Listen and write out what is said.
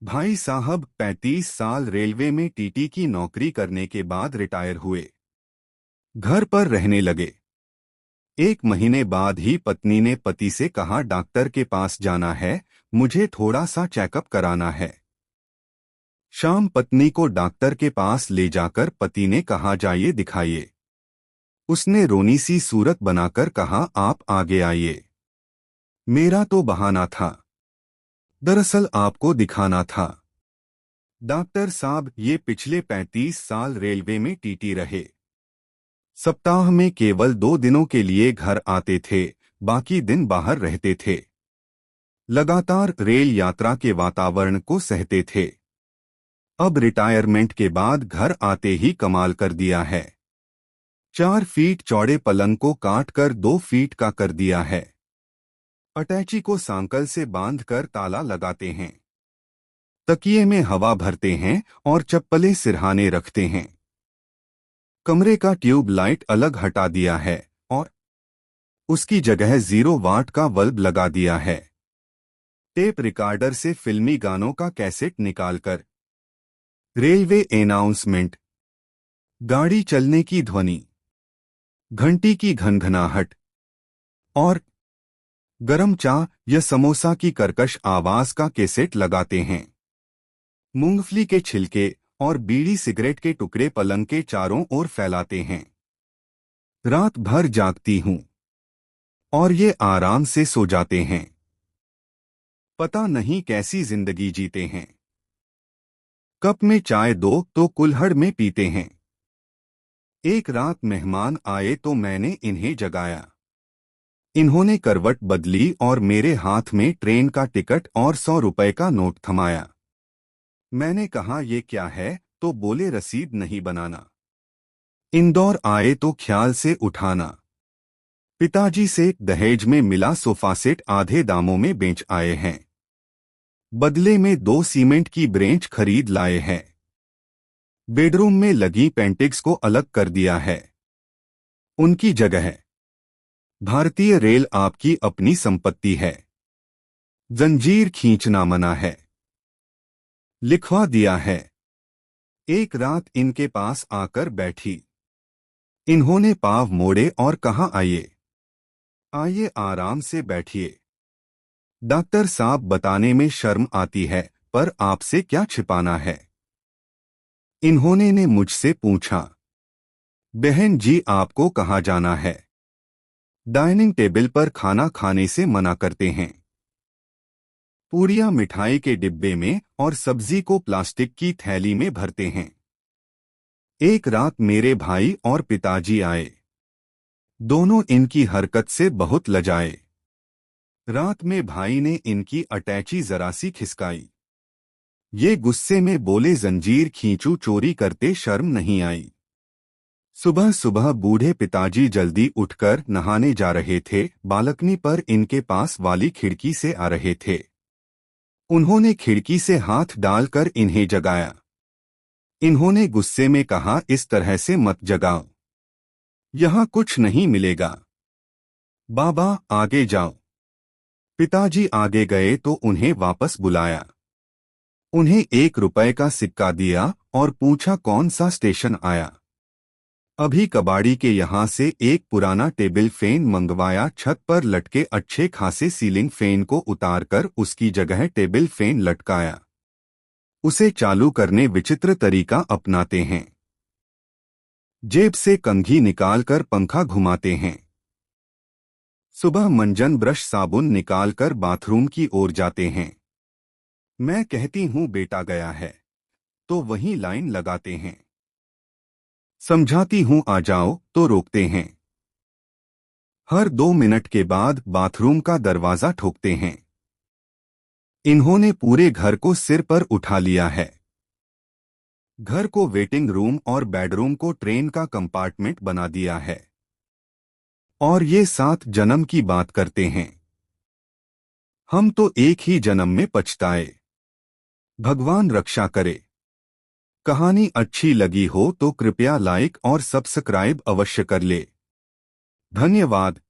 भाई साहब 35 साल रेलवे में टीटी की नौकरी करने के बाद रिटायर हुए। घर पर रहने लगे। एक महीने बाद ही पत्नी ने पति से कहा, डॉक्टर के पास जाना है, मुझे थोड़ा सा चेकअप कराना है। शाम पत्नी को डॉक्टर के पास ले जाकर पति ने कहा, जाइए दिखाइए। उसने रोनी सी सूरत बनाकर कहा, आप आगे आइए। मेरा तो बहाना था, दरअसल आपको दिखाना था। डॉक्टर साहब, ये पिछले 35 साल रेलवे में टीटी रहे। सप्ताह में केवल 2 दिनों के लिए घर आते थे, बाकी दिन बाहर रहते थे। लगातार रेल यात्रा के वातावरण को सहते थे। अब रिटायरमेंट के बाद घर आते ही कमाल कर दिया है। 4 फीट चौड़े पलंग को काटकर 2 फीट का कर दिया है। अटैची को सांकल से बांधकर ताला लगाते हैं। तकिए में हवा भरते हैं और चप्पलें सिरहाने रखते हैं। कमरे का ट्यूब लाइट अलग हटा दिया है और उसकी जगह 0 वाट का बल्ब लगा दिया है। टेप रिकॉर्डर से फिल्मी गानों का कैसेट निकालकर रेलवे अनाउंसमेंट, गाड़ी चलने की ध्वनि, घंटी की घनघनाहट और गरम चाय या समोसा की कर्कश आवाज का कैसेट लगाते हैं। मूंगफली के छिलके और बीड़ी सिगरेट के टुकड़े पलंग के चारों ओर फैलाते हैं। रात भर जागती हूं और ये आराम से सो जाते हैं। पता नहीं कैसी जिंदगी जीते हैं। कप में चाय दो तो कुल्हड़ में पीते हैं। एक रात मेहमान आए तो मैंने इन्हें जगाया। इन्होंने करवट बदली और मेरे हाथ में ट्रेन का टिकट और 100 रुपए का नोट थमाया। मैंने कहा, ये क्या है? तो बोले, रसीद नहीं बनाना। इंदौर आए तो ख्याल से उठाना। पिताजी से दहेज में मिला सोफा सेट आधे दामों में बेच आए हैं। बदले में 2 सीमेंट की ब्रेंच खरीद लाए हैं। बेडरूम में लगी पेंटिक्स को अलग कर दिया है। उनकी जगह भारतीय रेल आपकी अपनी संपत्ति है। जंजीर खींचना मना है, लिखवा दिया है। एक रात इनके पास आकर बैठी। इन्होंने पाँव मोड़े और कहा, आइए आइए, आराम से बैठिए। डॉक्टर साहब, बताने में शर्म आती है, पर आपसे क्या छिपाना है? इन्होंने ने मुझसे पूछा। बहन जी, आपको कहाँ जाना है? डाइनिंग टेबल पर खाना खाने से मना करते हैं। पूरियां मिठाई के डिब्बे में और सब्जी को प्लास्टिक की थैली में भरते हैं। एक रात मेरे भाई और पिताजी आए। दोनों इनकी हरकत से बहुत लजाए। रात में भाई ने इनकी अटैची जरा सी खिसकाई। ये गुस्से में बोले, जंजीर खींचू, चोरी करते शर्म नहीं आई? सुबह सुबह बूढ़े पिताजी जल्दी उठकर नहाने जा रहे थे। बालकनी पर इनके पास वाली खिड़की से आ रहे थे। उन्होंने खिड़की से हाथ डालकर इन्हें जगाया। इन्होंने गुस्से में कहा, इस तरह से मत जगाओ, यहां कुछ नहीं मिलेगा। बाबा, आगे जाओ। पिताजी आगे गए तो उन्हें वापस बुलाया। उन्हें 1 रुपए का सिक्का दिया और पूछा, कौन सा स्टेशन आया? अभी कबाड़ी के यहां से एक पुराना टेबल फैन मंगवाया। छत पर लटके अच्छे खासे सीलिंग फैन को उतारकर उसकी जगह टेबल फैन लटकाया। उसे चालू करने विचित्र तरीका अपनाते हैं। जेब से कंघी निकालकर पंखा घुमाते हैं। सुबह मंजन ब्रश साबुन निकालकर बाथरूम की ओर जाते हैं। मैं कहती हूं, बेटा गया है, तो वहीं लाइन लगाते हैं। समझाती हूं, आ जाओ, तो रोकते हैं। हर 2 मिनट के बाद बाथरूम का दरवाजा ठोकते हैं। इन्होंने पूरे घर को सिर पर उठा लिया है। घर को वेटिंग रूम और बेडरूम को ट्रेन का कंपार्टमेंट बना दिया है। और ये 7 जन्म की बात करते हैं। हम तो एक ही जन्म में पछताए। भगवान रक्षा करे। कहानी अच्छी लगी हो तो कृपया लाइक और सब्सक्राइब अवश्य कर ले। धन्यवाद।